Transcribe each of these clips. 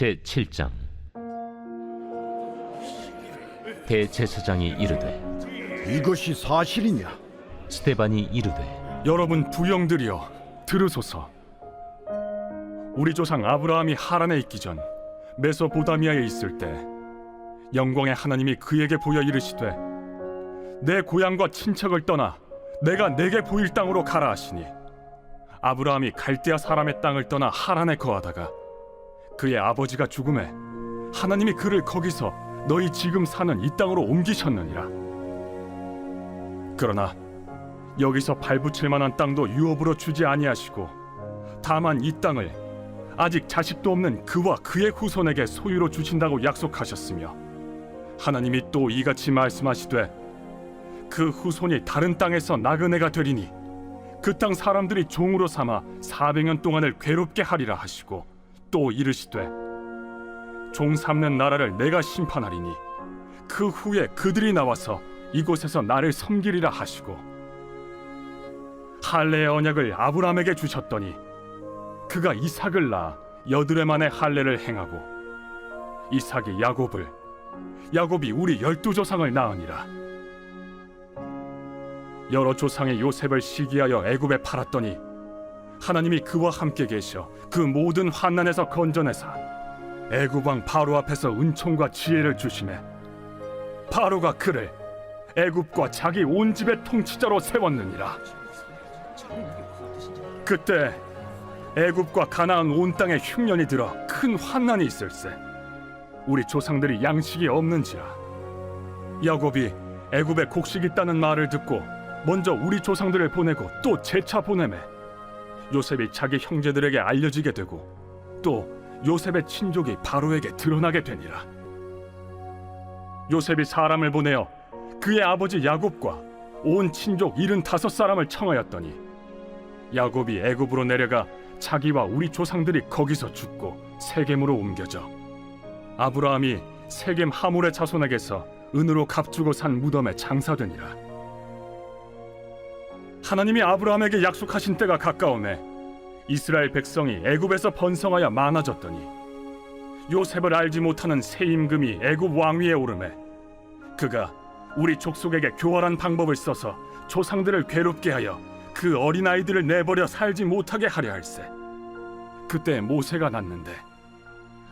제7장. 대제사장이 이르되 이것이 사실이냐? 스데반이 이르되 여러분 부영들이여 들으소서. 우리 조상 아브라함이 하란에 있기 전 메소포타미아에 있을 때 영광의 하나님이 그에게 보여 이르시되 내 고향과 친척을 떠나 내가 내게 보일 땅으로 가라 하시니, 아브라함이 갈대아 사람의 땅을 떠나 하란에 거하다가 그의 아버지가 죽음에 하나님이 그를 거기서 너희 지금 사는 이 땅으로 옮기셨느니라. 그러나 여기서 발붙일 만한 땅도 유업으로 주지 아니하시고 다만 이 땅을 아직 자식도 없는 그와 그의 후손에게 소유로 주신다고 약속하셨으며, 하나님이 또 이같이 말씀하시되 그 후손이 다른 땅에서 나그네가 되리니 그 땅 사람들이 종으로 삼아 400년 동안을 괴롭게 하리라 하시고, 또 이르시되 종 삼는 나라를 내가 심판하리니 그 후에 그들이 나와서 이곳에서 나를 섬기리라 하시고, 할례의 언약을 아브라함에게 주셨더니 그가 이삭을 낳아 8해 만에 할례를 행하고 이삭이 야곱을, 야곱이 우리 12조상을 낳으니라. 여러 조상의 요셉을 시기하여 애굽에 팔았더니 하나님이 그와 함께 계셔 그 모든 환난에서 건져내사 애굽 왕 바로 앞에서 은총과 지혜를 주시매 바로가 그를 애굽과 자기 온 집의 통치자로 세웠느니라. 그때 애굽과 가나안 온 땅에 흉년이 들어 큰 환난이 있을세. 우리 조상들이 양식이 없는지라. 야곱이 애굽에 곡식 있다는 말을 듣고 먼저 우리 조상들을 보내고 또 재차 보내매 요셉이 자기 형제들에게 알려지게 되고 또 요셉의 친족이 바로에게 드러나게 되니라. 요셉이 사람을 보내어 그의 아버지 야곱과 온 친족 75사람을 청하였더니 야곱이 애굽으로 내려가 자기와 우리 조상들이 거기서 죽고 세겜으로 옮겨져 아브라함이 세겜 하몰의 자손에게서 은으로 값주고 산 무덤에 장사되니라. 하나님이 아브라함에게 약속하신 때가 가까우매 이스라엘 백성이 애굽에서 번성하여 많아졌더니 요셉을 알지 못하는 새 임금이 애굽 왕위에 오르매 그가 우리 족속에게 교활한 방법을 써서 조상들을 괴롭게 하여 그 어린아이들을 내버려 살지 못하게 하려 할세. 그때 모세가 났는데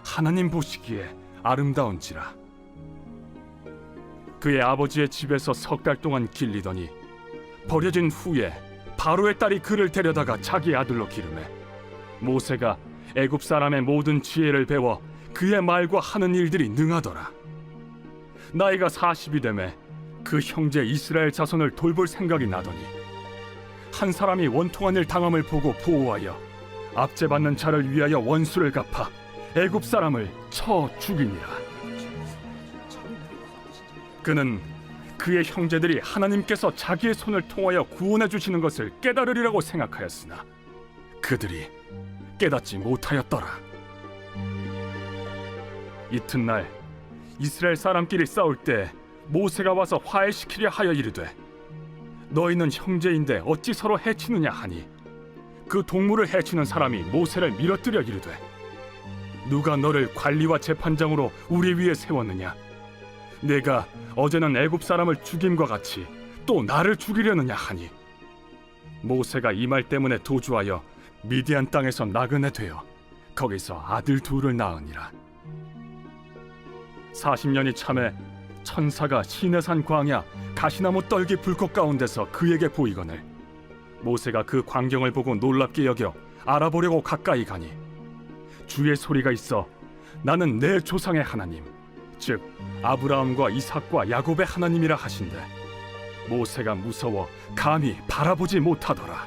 하나님 보시기에 아름다운지라. 그의 아버지의 집에서 3달 동안 길리더니 버려진 후에 바로의 딸이 그를 데려다가 자기 아들로 기르매 모세가 애굽 사람의 모든 지혜를 배워 그의 말과 하는 일들이 능하더라. 나이가 40이 되매 그 형제 이스라엘 자손을 돌볼 생각이 나더니 한 사람이 원통한 일 당함을 보고 보호하여 압제받는 자를 위하여 원수를 갚아 애굽 사람을 쳐 죽이니라. 그는 그의 형제들이 하나님께서 자기의 손을 통하여 구원해 주시는 것을 깨달으리라고 생각하였으나 그들이 깨닫지 못하였더라. 이튿날 이스라엘 사람끼리 싸울 때 모세가 와서 화해시키려 하여 이르되 너희는 형제인데 어찌 서로 해치느냐 하니 그 동물을 해치는 사람이 모세를 밀어뜨려 이르되 누가 너를 관리와 재판장으로 우리 위에 세웠느냐? 내가 어제는 애굽 사람을 죽임과 같이 또 나를 죽이려느냐 하니 모세가 이 말 때문에 도주하여 미디안 땅에서 나그네 되어 거기서 아들 둘을 낳으니라. 40년이 참에 천사가 시내산 광야 가시나무 떨기 불꽃 가운데서 그에게 보이거늘 모세가 그 광경을 보고 놀랍게 여겨 알아보려고 가까이 가니 주의 소리가 있어 나는 내 조상의 하나님 즉 아브라함과 이삭과 야곱의 하나님이라 하신대 모세가 무서워 감히 바라보지 못하더라.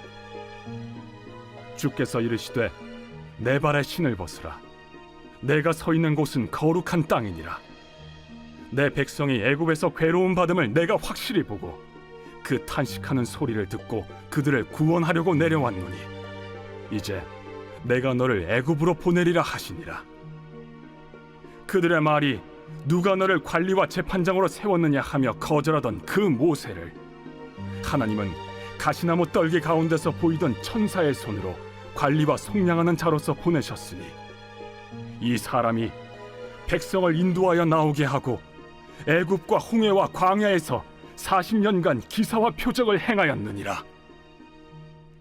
주께서 이르시되 내 발에 신을 벗으라. 내가 서 있는 곳은 거룩한 땅이니라. 내 백성이 애굽에서 괴로움 받음을 내가 확실히 보고 그 탄식하는 소리를 듣고 그들을 구원하려고 내려왔노니 이제 내가 너를 애굽으로 보내리라 하시니라. 그들의 말이 누가 너를 관리와 재판장으로 세웠느냐 하며 거절하던 그 모세를 하나님은 가시나무 떨기 가운데서 보이던 천사의 손으로 관리와 속량하는 자로서 보내셨으니 이 사람이 백성을 인도하여 나오게 하고 애굽과 홍해와 광야에서 40년간 기사와 표적을 행하였느니라.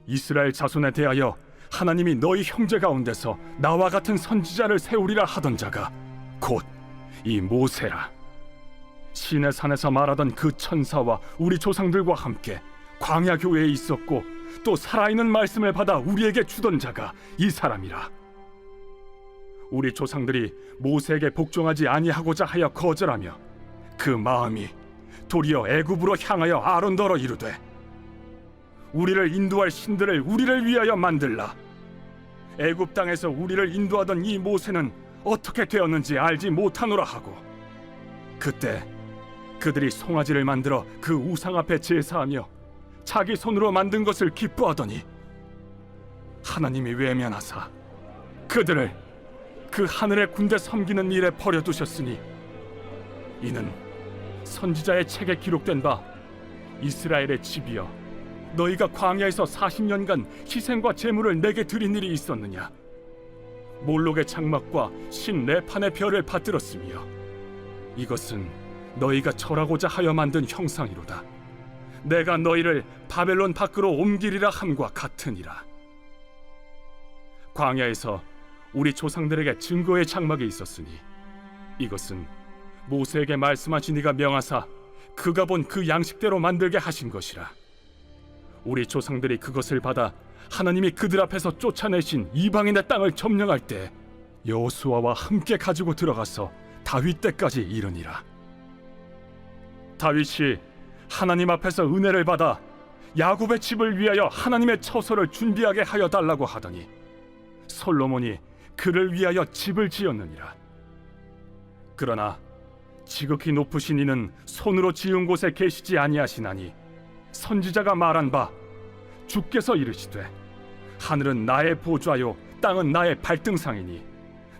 이스라엘 자손에 대하여 하나님이 너희 형제 가운데서 나와 같은 선지자를 세우리라 하던 자가 곧 이 모세라. 시내 산에서 말하던 그 천사와 우리 조상들과 함께 광야 교회에 있었고 또 살아있는 말씀을 받아 우리에게 주던 자가 이 사람이라. 우리 조상들이 모세에게 복종하지 아니하고자 하여 거절하며 그 마음이 도리어 애굽으로 향하여 아론더러 이르되 우리를 인도할 신들을 우리를 위하여 만들라. 애굽 땅에서 우리를 인도하던 이 모세는 어떻게 되었는지 알지 못하노라 하고 그때 그들이 송아지를 만들어 그 우상 앞에 제사하며 자기 손으로 만든 것을 기뻐하더니 하나님이 외면하사 그들을 그 하늘의 군대 섬기는 일에 버려두셨으니 이는 선지자의 책에 기록된 바 이스라엘의 집이여 너희가 광야에서 40년간 희생과 제물을 내게 드린 일이 있었느냐. 몰록의 장막과 신 레판의 별을 받들었으며 이것은 너희가 절하고자 하여 만든 형상이로다. 내가 너희를 바벨론 밖으로 옮기리라 함과 같으니라. 광야에서 우리 조상들에게 증거의 장막이 있었으니 이것은 모세에게 말씀하신 이가 명하사 그가 본 그 양식대로 만들게 하신 것이라. 우리 조상들이 그것을 받아 하나님이 그들 앞에서 쫓아내신 이방인의 땅을 점령할 때 여호수아와 함께 가지고 들어가서 다윗 때까지 이르니라. 다윗이 하나님 앞에서 은혜를 받아 야곱의 집을 위하여 하나님의 처소를 준비하게 하여 달라고 하더니 솔로몬이 그를 위하여 집을 지었느니라. 그러나 지극히 높으신 이는 손으로 지은 곳에 계시지 아니하시나니 선지자가 말한 바 주께서 이르시되 하늘은 나의 보좌요 땅은 나의 발등상이니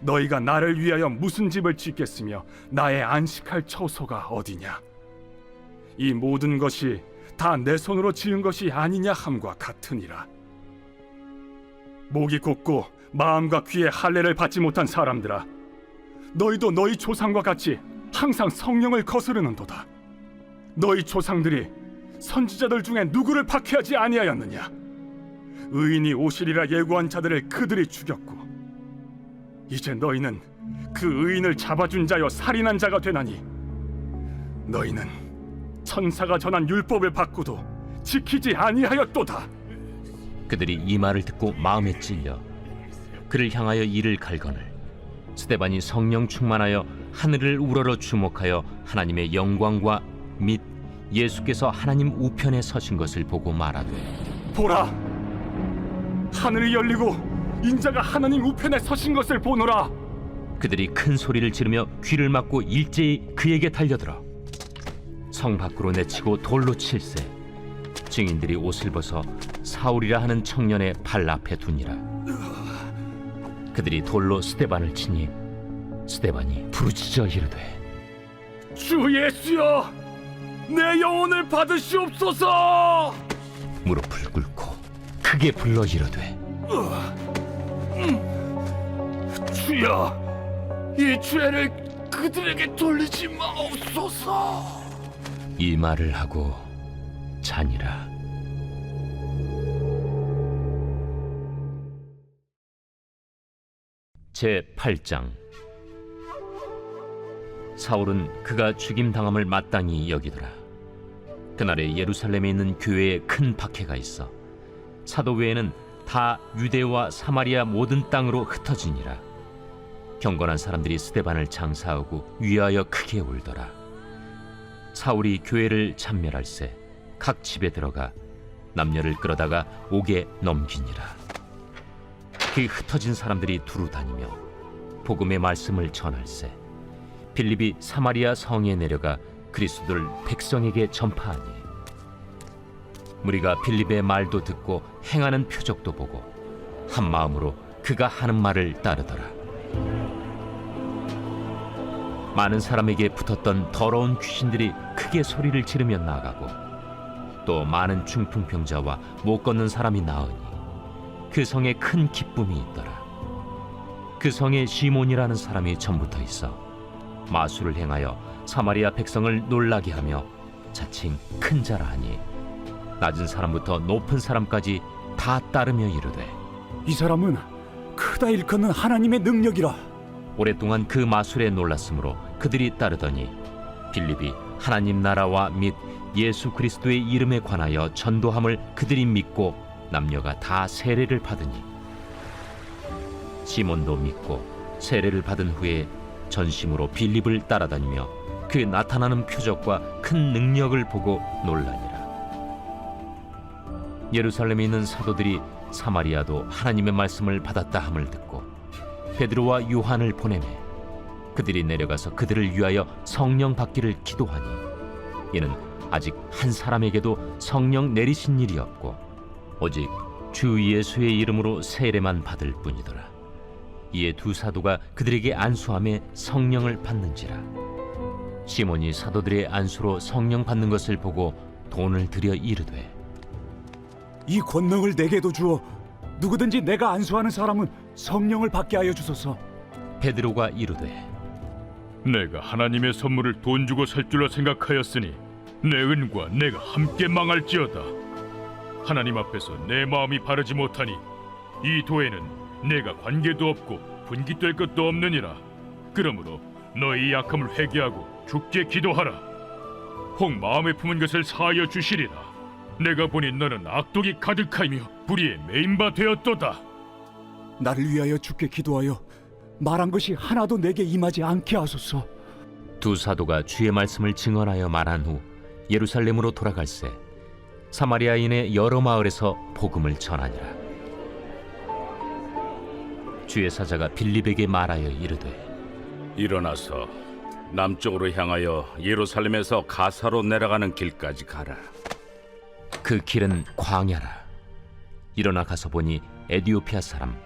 너희가 나를 위하여 무슨 집을 짓겠으며 나의 안식할 처소가 어디냐. 이 모든 것이 다 내 손으로 지은 것이 아니냐 함과 같으니라. 목이 곧고 마음과 귀에 할례를 받지 못한 사람들아, 너희도 너희 조상과 같이 항상 성령을 거스르는도다. 너희 조상들이 선지자들 중에 누구를 박해하지 아니하였느냐. 의인이 오시리라 예고한 자들을 그들이 죽였고 이제 너희는 그 의인을 잡아준 자여 살인한 자가 되나니 너희는 천사가 전한 율법을 받고도 지키지 아니하였도다. 그들이 이 말을 듣고 마음에 찔려 그를 향하여 이를 갈거늘 스데반이 성령 충만하여 하늘을 우러러 주목하여 하나님의 영광과 및 예수께서 하나님 우편에 서신 것을 보고 말하되 보라, 하늘이 열리고 인자가 하나님 우편에 서신 것을 보노라. 그들이 큰 소리를 지르며 귀를 막고 일제히 그에게 달려들어 성 밖으로 내치고 돌로 칠세. 증인들이 옷을 벗어 사울이라 하는 청년의 발 앞에 두니라. 그들이 돌로 스데반을 치니 스데반이 부르짖어 이르되 주 예수여, 내 영혼을 받으시옵소서. 무릎을 꿇고 크게 불러 이르되 주여, 이 죄를 그들에게 돌리지 마옵소서. 이 말을 하고 자니라. 제 8장. 사울은 그가 죽임당함을 마땅히 여기더라. 그날에 예루살렘에 있는 교회에 큰 박해가 있어 사도 외에는 다 유대와 사마리아 모든 땅으로 흩어지니라. 경건한 사람들이 스데반을 장사하고 위하여 크게 울더라. 사울이 교회를 참멸할세 각 집에 들어가 남녀를 끌어다가 옥에 넘기니라. 그 흩어진 사람들이 두루 다니며 복음의 말씀을 전할세 빌립이 사마리아 성에 내려가 그리스도를 백성에게 전파하니 무리가 빌립의 말도 듣고 행하는 표적도 보고 한 마음으로 그가 하는 말을 따르더라. 많은 사람에게 붙었던 더러운 귀신들이 크게 소리를 지르며 나가고 또 많은 중풍병자와 못 걷는 사람이 나으니 그 성에 큰 기쁨이 있더라. 그 성에 시몬이라는 사람이 전부터 있어 마술을 행하여 사마리아 백성을 놀라게 하며 자칭 큰 자라 하니 낮은 사람부터 높은 사람까지 다 따르며 이르되 이 사람은 크다 일컫는 하나님의 능력이라. 오랫동안 그 마술에 놀랐으므로 그들이 따르더니 빌립이 하나님 나라와 및 예수 그리스도의 이름에 관하여 전도함을 그들이 믿고 남녀가 다 세례를 받으니 시몬도 믿고 세례를 받은 후에 전심으로 빌립을 따라다니며 그 나타나는 표적과 큰 능력을 보고 놀라니라. 예루살렘에 있는 사도들이 사마리아도 하나님의 말씀을 받았다 함을 듣고 베드로와 요한을 보내매 그들이 내려가서 그들을 위하여 성령 받기를 기도하니 이는 아직 한 사람에게도 성령 내리신 일이 없고 오직 주 예수의 이름으로 세례만 받을 뿐이더라. 이에 두 사도가 그들에게 안수하며 성령을 받는지라. 시몬이 사도들의 안수로 성령 받는 것을 보고 돈을 들여 이르되 이 권능을 내게도 주어 누구든지 내가 안수하는 사람은 성령을 받게 하여 주소서. 베드로가 이르되 내가 하나님의 선물을 돈 주고 살 줄로 생각하였으니 내 은과 내가 함께 망할지어다. 하나님 앞에서 내 마음이 바르지 못하니 이 도에는 내가 관계도 없고 분깃될 것도 없느니라. 그러므로 너희 약함을 회개하고 주께 기도하라. 혹 마음에 품은 것을 사하여 주시리라. 내가 보니 너는 악독이 가득하며 불의에 매인 바 되었도다. 나를 위하여 주께 기도하여 말한 것이 하나도 내게 임하지 않게 하소서. 두 사도가 주의 말씀을 증언하여 말한 후 예루살렘으로 돌아갈새 사마리아인의 여러 마을에서 복음을 전하니라. 주의 사자가 빌립에게 말하여 이르되 일어나서 남쪽으로 향하여 예루살렘에서 가사로 내려가는 길까지 가라. 그 길은 광야라. 일어나 가서 보니 에디오피아 사람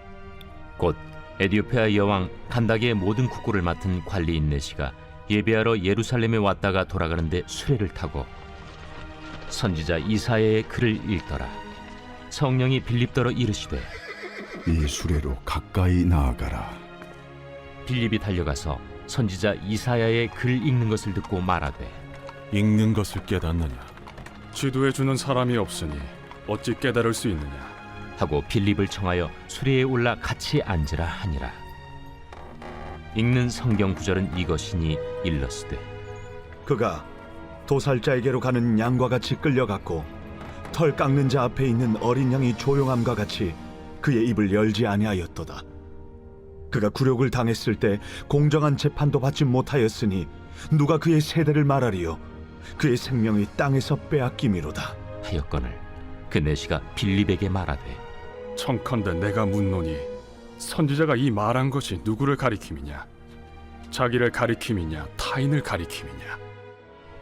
곧 에디오피아 여왕 간닥의 모든 국고를 맡은 관리인 네시가 예배하러 예루살렘에 왔다가 돌아가는데 수레를 타고 선지자 이사야의 글을 읽더라. 성령이 빌립더러 이르시되 이 수레로 가까이 나아가라. 빌립이 달려가서 선지자 이사야의 글 읽는 것을 듣고 말하되 읽는 것을 깨닫느냐? 지도해 주는 사람이 없으니 어찌 깨달을 수 있느냐. 하고 빌립을 청하여 수레에 올라 같이 앉으라 하니라. 읽는 성경 구절은 이것이니 일러스되 그가 도살자에게로 가는 양과 같이 끌려갔고 털 깎는 자 앞에 있는 어린 양이 조용함과 같이 그의 입을 열지 아니하였도다. 그가 굴욕을 당했을 때 공정한 재판도 받지 못하였으니 누가 그의 세대를 말하리요. 그의 생명이 땅에서 빼앗김이로다. 하였거늘 그 내시가 빌립에게 말하되 청컨대 내가 묻노니 선지자가 이 말한 것이 누구를 가리킴이냐? 자기를 가리킴이냐 타인을 가리킴이냐?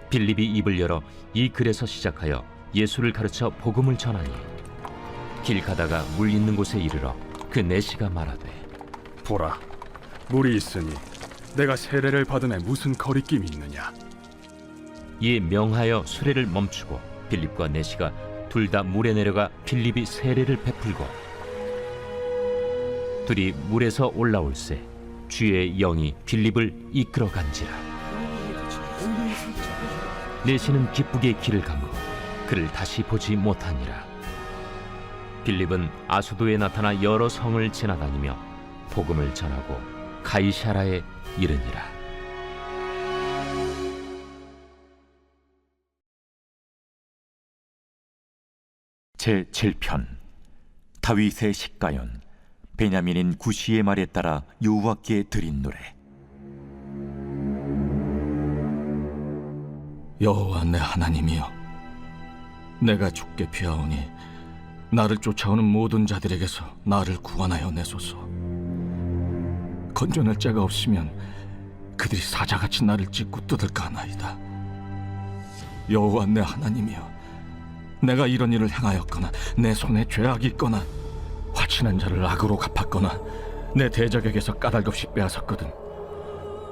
빌립이 입을 열어 이 글에서 시작하여 예수를 가르쳐 복음을 전하니 길 가다가 물 있는 곳에 이르러 그 내시가 말하되 보라, 물이 있으니 내가 세례를 받음에 무슨 거리낌이 있느냐? 이에 명하여 수레를 멈추고 빌립과 내시가 둘 다 물에 내려가 빌립이 세례를 베풀고 둘이 물에서 올라올새 주의 영이 빌립을 이끌어 간지라. 내시는 기쁘게 길을 가므로 그를 다시 보지 못하니라. 빌립은 아수도에 나타나 여러 성을 지나다니며 복음을 전하고 가이사라에 이르니라. 제7편 다윗의 식가연 베냐민인 구시의 말에 따라 여호와께 드린 노래. 여호와 내 하나님이여, 내가 주께 피하오니 나를 쫓아오는 모든 자들에게서 나를 구원하여 내소서. 건져낼 자가 없으면 그들이 사자같이 나를 찢고 뜯을까 하나이다. 여호와 내 하나님이여, 내가 이런 일을 행하였거나 내 손에 죄악이 있거나 화친한 자를 악으로 갚았거나 내 대적에게서 까닭없이 빼앗았거든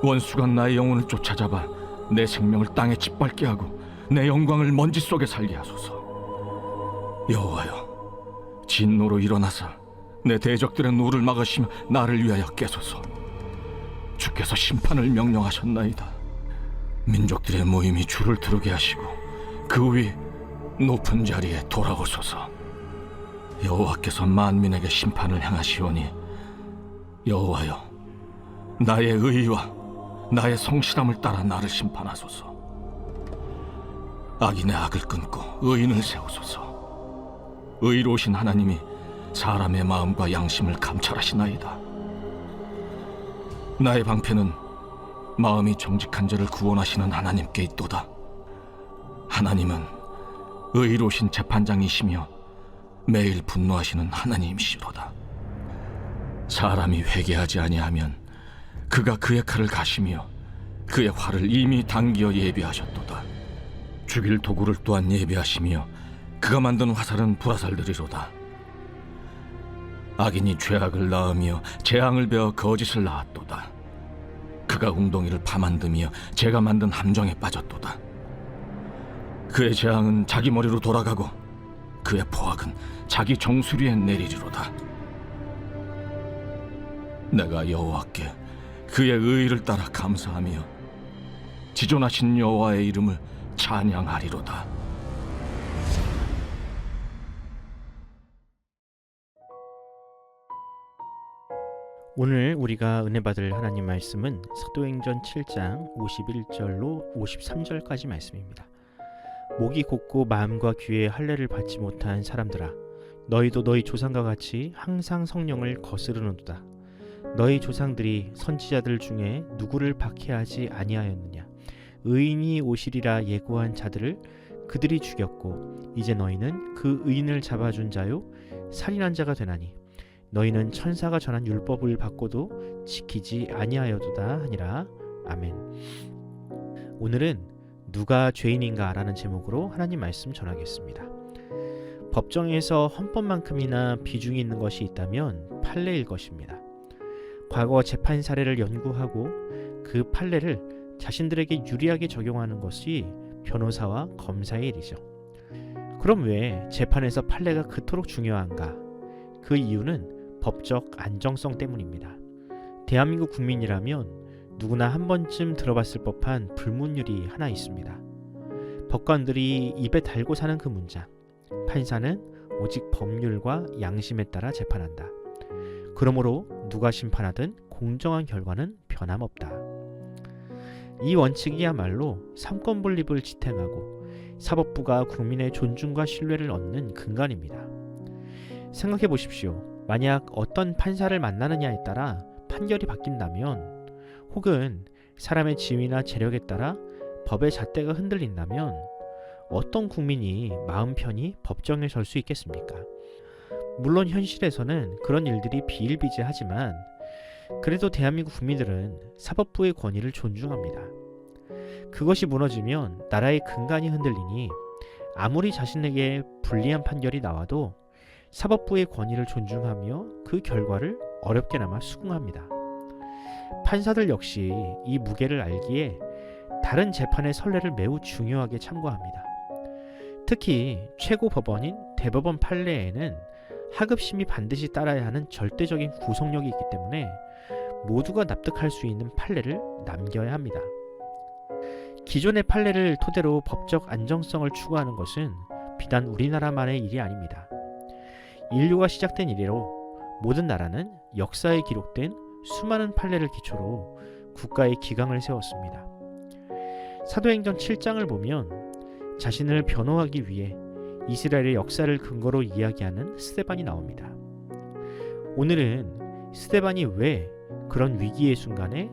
원수가 나의 영혼을 쫓아잡아 내 생명을 땅에 짓밟게 하고 내 영광을 먼지 속에 살게 하소서. 여호와여, 진노로 일어나사 내 대적들의 노를 막으시며 나를 위하여 깨소서. 주께서 심판을 명령하셨나이다. 민족들의 모임이 줄을 트르게 하시고 그 위 높은 자리에 돌아오소서. 여호와께서 만민에게 심판을 행하시오니 여호와여, 나의 의와 나의 성실함을 따라 나를 심판하소서. 악인의 악을 끊고 의인을 세우소서. 의로우신 하나님이 사람의 마음과 양심을 감찰하시나이다. 나의 방패는 마음이 정직한 자를 구원하시는 하나님께 있도다. 하나님은 의로우신 재판장이시며 매일 분노하시는 하나님이시로다. 사람이 회개하지 아니하면 그가 그의 칼을 가시며 그의 활을 이미 당기어 예비하셨도다. 죽일 도구를 또한 예비하시며 그가 만든 화살은 불화살들이로다. 악인이 죄악을 낳으며 재앙을 베어 거짓을 낳았도다. 그가 웅덩이를 파만드며 제가 만든 함정에 빠졌도다. 그의 재앙은 자기 머리로 돌아가고 그의 포악은 자기 정수리에 내리리로다. 내가 여호와께 그의 의를 따라 감사하며 지존하신 여호와의 이름을 찬양하리로다. 오늘 우리가 은혜 받을 하나님 말씀은 사도행전 7장 51절로 53절까지 말씀입니다. 목이 곧고 마음과 귀에 할례를 받지 못한 사람들아, 너희도 너희 조상과 같이 항상 성령을 거스르는도다. 너희 조상들이 선지자들 중에 누구를 박해하지 아니하였느냐? 의인이 오시리라 예고한 자들을 그들이 죽였고 이제 너희는 그 의인을 잡아준 자요 살인한 자가 되나니 너희는 천사가 전한 율법을 받고도 지키지 아니하여도다 하니라. 아멘. 오늘은 누가 죄인인가 라는 제목으로 하나님 말씀 전하겠습니다. 법정에서 헌법만큼이나 비중이 있는 것이 있다면 판례일 것입니다. 과거 재판 사례를 연구하고 그 판례를 자신들에게 유리하게 적용하는 것이 변호사와 검사의 일이죠. 그럼 왜 재판에서 판례가 그토록 중요한가? 그 이유는 법적 안정성 때문입니다. 대한민국 국민이라면 누구나 한 번쯤 들어봤을 법한 불문율이 하나 있습니다. 법관들이 입에 달고 사는 그 문장, 판사는 오직 법률과 양심에 따라 재판한다. 그러므로 누가 심판하든 공정한 결과는 변함없다. 이 원칙이야말로 삼권분립을 지탱하고 사법부가 국민의 존중과 신뢰를 얻는 근간입니다. 생각해 보십시오. 만약 어떤 판사를 만나느냐에 따라 판결이 바뀐다면, 혹은 사람의 지위나 재력에 따라 법의 잣대가 흔들린다면 어떤 국민이 마음 편히 법정에 설 수 있겠습니까? 물론 현실에서는 그런 일들이 비일비재하지만 그래도 대한민국 국민들은 사법부의 권위를 존중합니다. 그것이 무너지면 나라의 근간이 흔들리니 아무리 자신에게 불리한 판결이 나와도 사법부의 권위를 존중하며 그 결과를 어렵게나마 수긍합니다. 판사들 역시 이 무게를 알기에 다른 재판의 선례를 매우 중요하게 참고합니다. 특히 최고 법원인 대법원 판례에는 하급심이 반드시 따라야 하는 절대적인 구속력이 있기 때문에 모두가 납득할 수 있는 판례를 남겨야 합니다. 기존의 판례를 토대로 법적 안정성을 추구하는 것은 비단 우리나라만의 일이 아닙니다. 인류가 시작된 이래로 모든 나라는 역사에 기록된 수많은 판례를 기초로 국가의 기강을 세웠습니다. 사도행전 7장을 보면 자신을 변호하기 위해 이스라엘의 역사를 근거로 이야기하는 스데반이 나옵니다. 오늘은 스데반이 왜 그런 위기의 순간에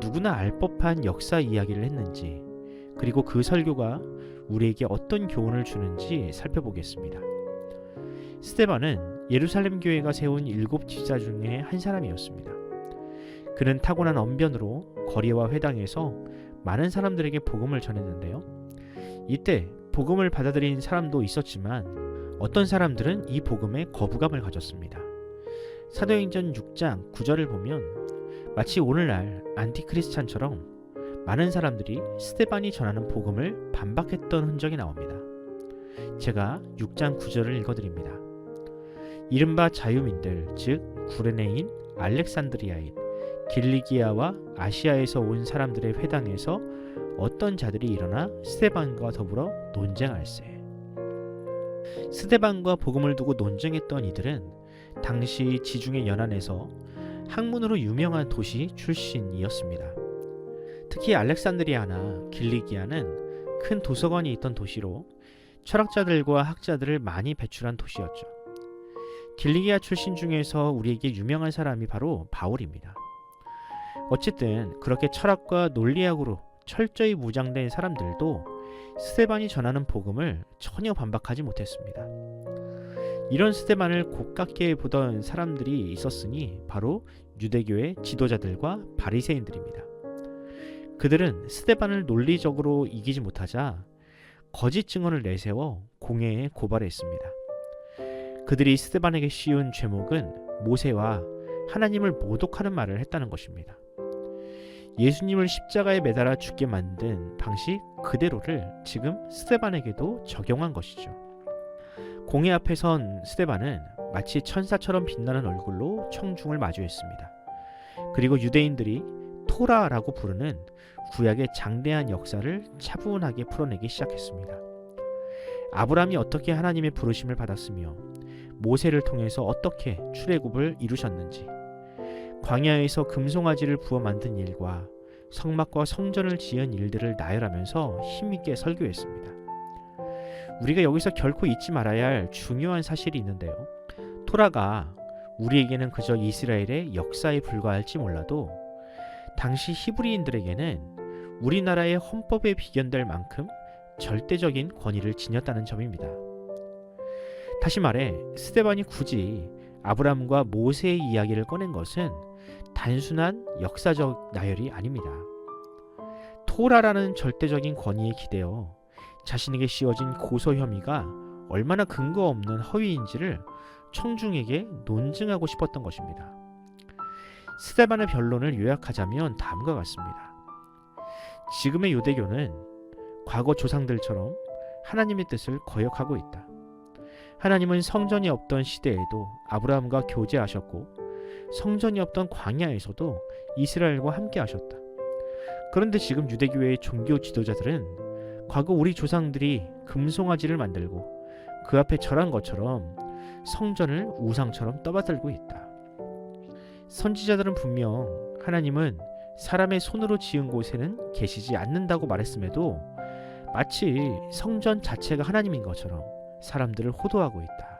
누구나 알 법한 역사 이야기를 했는지, 그리고 그 설교가 우리에게 어떤 교훈을 주는지 살펴보겠습니다. 스데반은 예루살렘 교회가 세운 7 지사 중에 한 사람이었습니다. 그는 타고난 언변으로 거리와 회당에서 많은 사람들에게 복음을 전했는데요. 이때 복음을 받아들인 사람도 있었지만 어떤 사람들은 이 복음에 거부감을 가졌습니다. 사도행전 6장 9절을 보면 마치 오늘날 안티크리스찬처럼 많은 사람들이 스데반이 전하는 복음을 반박했던 흔적이 나옵니다. 제가 6장 9절을 읽어드립니다. 이른바 자유민들, 즉 구레네인, 알렉산드리아인, 길리기아와 아시아에서 온 사람들의 회당에서 어떤 자들이 일어나 스데반과 더불어 논쟁할세. 스데반과 복음을 두고 논쟁했던 이들은 당시 지중해 연안에서 학문으로 유명한 도시 출신이었습니다. 특히 알렉산드리아나 길리기아는 큰 도서관이 있던 도시로 철학자들과 학자들을 많이 배출한 도시였죠. 길리기아 출신 중에서 우리에게 유명한 사람이 바로 바울입니다. 어쨌든 그렇게 철학과 논리학으로 철저히 무장된 사람들도 스데반이 전하는 복음을 전혀 반박하지 못했습니다. 이런 스데반을 곱깝게 보던 사람들이 있었으니 바로 유대교의 지도자들과 바리새인들입니다. 그들은 스데반을 논리적으로 이기지 못하자 거짓 증언을 내세워 공회에 고발했습니다. 그들이 스데반에게 씌운 죄목은 모세와 하나님을 모독하는 말을 했다는 것입니다. 예수님을 십자가에 매달아 죽게 만든 방식 그대로를 지금 스데반에게도 적용한 것이죠. 공회 앞에 선 스데반은 마치 천사처럼 빛나는 얼굴로 청중을 마주했습니다. 그리고 유대인들이 토라라고 부르는 구약의 장대한 역사를 차분하게 풀어내기 시작했습니다. 아브라함이 어떻게 하나님의 부르심을 받았으며 모세를 통해서 어떻게 출애굽을 이루셨는지, 광야에서 금송아지를 부어 만든 일과 성막과 성전을 지은 일들을 나열하면서 힘있게 설교했습니다. 우리가 여기서 결코 잊지 말아야 할 중요한 사실이 있는데요. 토라가 우리에게는 그저 이스라엘의 역사에 불과할지 몰라도 당시 히브리인들에게는 우리나라의 헌법에 비견될 만큼 절대적인 권위를 지녔다는 점입니다. 다시 말해 스데반이 굳이 아브라함과 모세의 이야기를 꺼낸 것은 단순한 역사적 나열이 아닙니다. 토라라는 절대적인 권위에 기대어 자신에게 씌워진 고소 혐의가 얼마나 근거 없는 허위인지를 청중에게 논증하고 싶었던 것입니다. 스데반의 변론을 요약하자면 다음과 같습니다. 지금의 유대교는 과거 조상들처럼 하나님의 뜻을 거역하고 있다. 하나님은 성전이 없던 시대에도 아브라함과 교제하셨고 성전이 없던 광야에서도 이스라엘과 함께 하셨다. 그런데 지금 유대교의 종교 지도자들은 과거 우리 조상들이 금송아지를 만들고 그 앞에 절한 것처럼 성전을 우상처럼 떠받들고 있다. 선지자들은 분명 하나님은 사람의 손으로 지은 곳에는 계시지 않는다고 말했음에도 마치 성전 자체가 하나님인 것처럼 사람들을 호도하고 있다.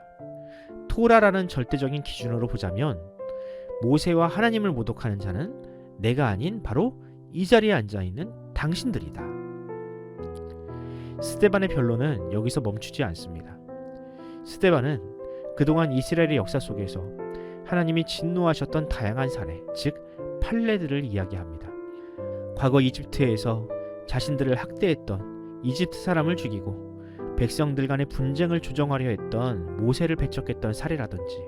토라라는 절대적인 기준으로 보자면 모세와 하나님을 모독하는 자는 내가 아닌 바로 이 자리에 앉아있는 당신들이다. 스데반의 변론은 여기서 멈추지 않습니다. 스데반은 그동안 이스라엘의 역사 속에서 하나님이 진노하셨던 다양한 사례, 즉 판례들을 이야기합니다. 과거 이집트에서 자신들을 학대했던 이집트 사람을 죽이고 백성들 간의 분쟁을 조정하려 했던 모세를 배척했던 사례라든지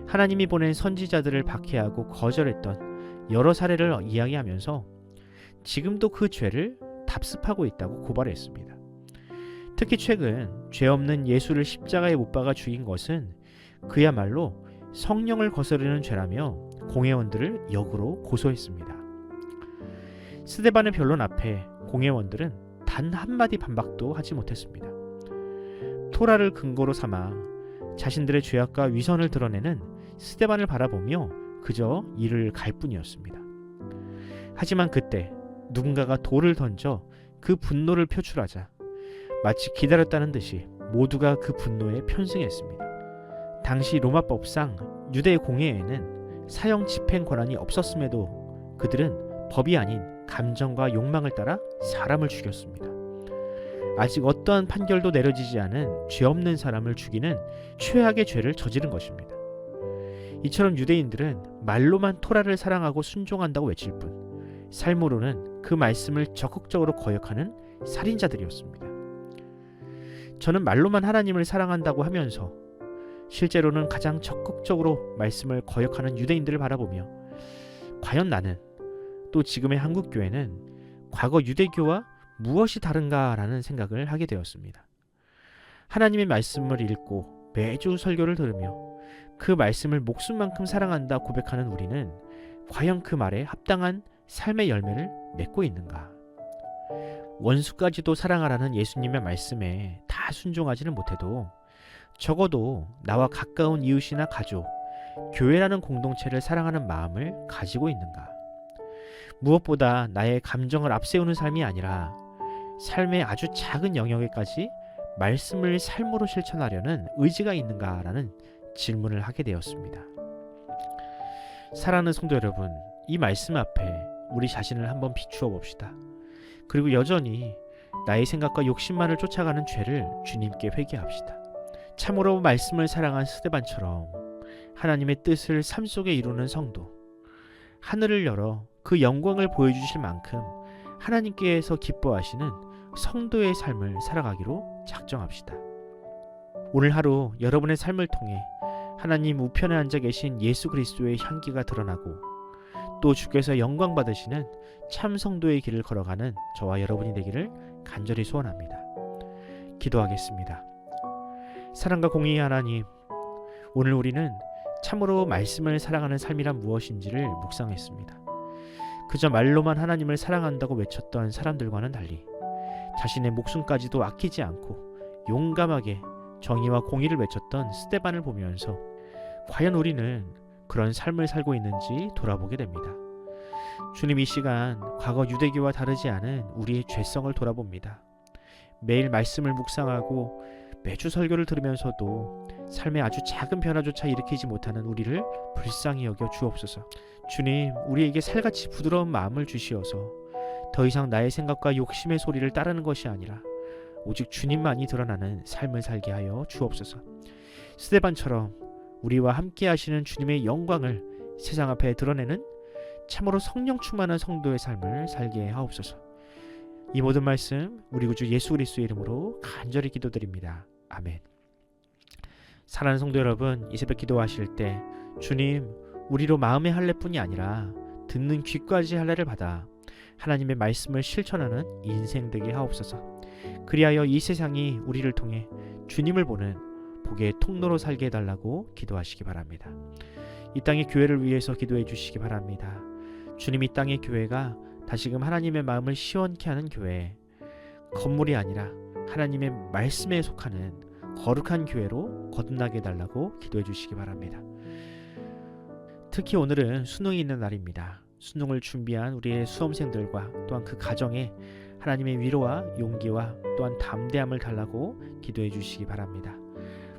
하나님이 보낸 선지자들을 박해하고 거절했던 여러 사례를 이야기하면서 지금도 그 죄를 답습하고 있다고 고발했습니다. 특히 최근 죄 없는 예수를 십자가에 못 박아 죽인 것은 그야말로 성령을 거스르는 죄라며 공회원들을 역으로 고소했습니다. 스데반의 변론 앞에 공회원들은 단 한마디 반박도 하지 못했습니다. 토라를 근거로 삼아 자신들의 죄악과 위선을 드러내는 스데반을 바라보며 그저 이를 갈 뿐이었습니다. 하지만 그때 누군가가 돌을 던져 그 분노를 표출하자 마치 기다렸다는 듯이 모두가 그 분노에 편승했습니다. 당시 로마법상 유대 공회에는 사형 집행 권한이 없었음에도 그들은 법이 아닌 감정과 욕망을 따라 사람을 죽였습니다. 아직 어떠한 판결도 내려지지 않은 죄 없는 사람을 죽이는 최악의 죄를 저지른 것입니다. 이처럼 유대인들은 말로만 토라를 사랑하고 순종한다고 외칠 뿐 삶으로는 그 말씀을 적극적으로 거역하는 살인자들이었습니다. 저는 말로만 하나님을 사랑한다고 하면서 실제로는 가장 적극적으로 말씀을 거역하는 유대인들을 바라보며 과연 나는 또 지금의 한국교회는 과거 유대교와 무엇이 다른가라는 생각을 하게 되었습니다. 하나님의 말씀을 읽고 매주 설교를 들으며 그 말씀을 목숨만큼 사랑한다 고백하는 우리는 과연 그 말에 합당한 삶의 열매를 맺고 있는가? 원수까지도 사랑하라는 예수님의 말씀에 다 순종하지는 못해도 적어도 나와 가까운 이웃이나 가족, 교회라는 공동체를 사랑하는 마음을 가지고 있는가? 무엇보다 나의 감정을 앞세우는 삶이 아니라 삶의 아주 작은 영역에까지 말씀을 삶으로 실천하려는 의지가 있는가라는 질문을 하게 되었습니다. 사랑하는 성도 여러분, 이 말씀 앞에 우리 자신을 한번 비추어 봅시다. 그리고 여전히 나의 생각과 욕심만을 쫓아가는 죄를 주님께 회개합시다. 참으로 말씀을 사랑한 스데반처럼 하나님의 뜻을 삶 속에 이루는 성도, 하늘을 열어 그 영광을 보여주실 만큼 하나님께서 기뻐하시는 성도의 삶을 살아가기로 작정합시다. 오늘 하루 여러분의 삶을 통해 하나님 우편에 앉아 계신 예수 그리스도의 향기가 드러나고 또 주께서 영광 받으시는 참 성도의 길을 걸어가는 저와 여러분이 되기를 간절히 소원합니다. 기도하겠습니다. 사랑과 공의의 하나님, 오늘 우리는 참으로 말씀을 사랑하는 삶이란 무엇인지를 묵상했습니다. 그저 말로만 하나님을 사랑한다고 외쳤던 사람들과는 달리 자신의 목숨까지도 아끼지 않고 용감하게 정의와 공의를 외쳤던 스데반을 보면서 과연 우리는 그런 삶을 살고 있는지 돌아보게 됩니다. 주님, 이 시간 과거 유대교와 다르지 않은 우리의 죄성을 돌아봅니다. 매일 말씀을 묵상하고 매주 설교를 들으면서도 삶의 아주 작은 변화조차 일으키지 못하는 우리를 불쌍히 여겨 주옵소서. 주님, 우리에게 살같이 부드러운 마음을 주시어서 더 이상 나의 생각과 욕심의 소리를 따르는 것이 아니라 오직 주님만이 드러나는 삶을 살게 하여 주옵소서. 스데반처럼 우리와 함께 하시는 주님의 영광을 세상 앞에 드러내는 참으로 성령 충만한 성도의 삶을 살게 하옵소서. 이 모든 말씀 우리 구주 예수 그리스도의 이름으로 간절히 기도드립니다. 아멘. 사랑하는 성도 여러분, 이 새벽 기도하실 때 주님, 우리로 마음의 할례뿐이 아니라 듣는 귀까지 할례를 받아 하나님의 말씀을 실천하는 인생 되게 하옵소서. 그리하여 이 세상이 우리를 통해 주님을 보는 복의 통로로 살게 해달라고 기도하시기 바랍니다. 이 땅의 교회를 위해서 기도해 주시기 바랍니다. 주님, 이 땅의 교회가 다시금 하나님의 마음을 시원케 하는 교회, 건물이 아니라 하나님의 말씀에 속하는 거룩한 교회로 거듭나게 해달라고 기도해 주시기 바랍니다. 특히 오늘은 수능이 있는 날입니다. 수능을 준비한 우리의 수험생들과 또한 그 가정에 하나님의 위로와 용기와 또한 담대함을 달라고 기도해 주시기 바랍니다.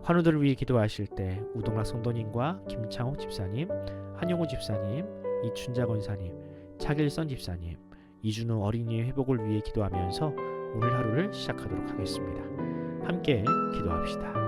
환우들을 위해 기도하실 때 우동락 성도님과 김창욱 집사님, 한용호 집사님, 이춘자 권사님, 차길선 집사님, 이준우 어린이의 회복을 위해 기도하면서 오늘 하루를 시작하도록 하겠습니다. 함께 기도합시다.